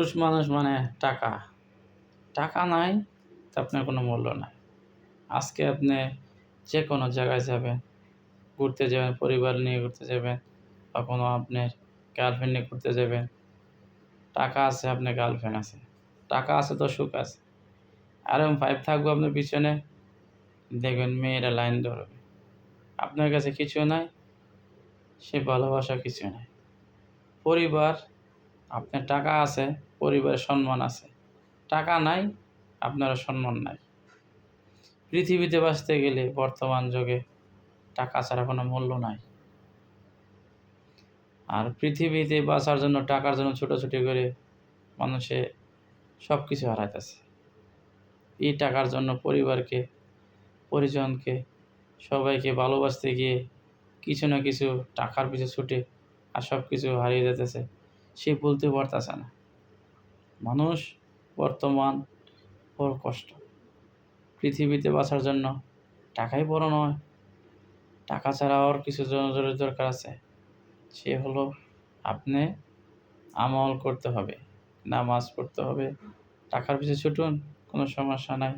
পুরুষ মানুষ মানে টাকা। টাকা নাই তো আপনার কোনো মূল্য নাই। আজকে আপনি যে কোনো জায়গায় যাবেন, ঘুরতে যাবেন, পরিবার নিয়ে ঘুরতে যাবেন বা কোনো আপনার গার্লফ্রেন্ড নিয়ে ঘুরতে যাবেন। টাকা আছে, আপনার গার্লফ্রেন্ড আছে। টাকা আছে তো সুখ আছে। RM5 থাকবে আপনার পিছনে, দেখবেন মেয়েরা লাইন ধরবে। আপনার কাছে কিছু নাই, সে ভালোবাসা কিছু নাই। পরিবার, আপনার টাকা আছে, পরিবারের সম্মান আছে। টাকা নাই, আপনারও সম্মান নাই। পৃথিবীতে বাঁচতে গেলে বর্তমান যুগে টাকা ছাড়া কোনো মূল্য নাই। আর পৃথিবীতে বাঁচার জন্য, টাকার জন্য ছুটোছুটি করে মানুষে সব কিছু হারাইতেছে। এই টাকার জন্য পরিবারকে, পরিজনকে, সবাইকে ভালোবাসতে গিয়ে কিছু না কিছু টাকার পিছু ছুটে আর সব কিছু হারিয়ে যেতেছে। সে বলতে পারতেছে না। মানুষ বর্তমান বড় কষ্ট। পৃথিবীতে বাঁচার জন্য টাকাই বড় নয়। টাকা ছাড়া আর কিছু জরুরি দরকার আছে। সে হলো আপনি আমল করতে হবে, নামাজ পড়তে হবে। টাকার পিছু ছুটুন, কোনো সমস্যা নাই।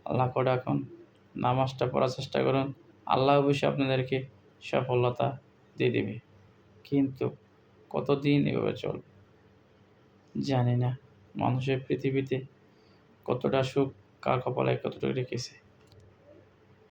আল্লাহকে ডাকুন, নামাজটা পড়ার চেষ্টা করুন। আল্লাহ অবশ্যই আপনাদেরকে সফলতা দিয়ে দেবে। কিন্তু কতদিন এভাবে চলবে জানি না। মানুষের পৃথিবীতে কতটা সুখ কার কপালে কতটুকু রেখেছে।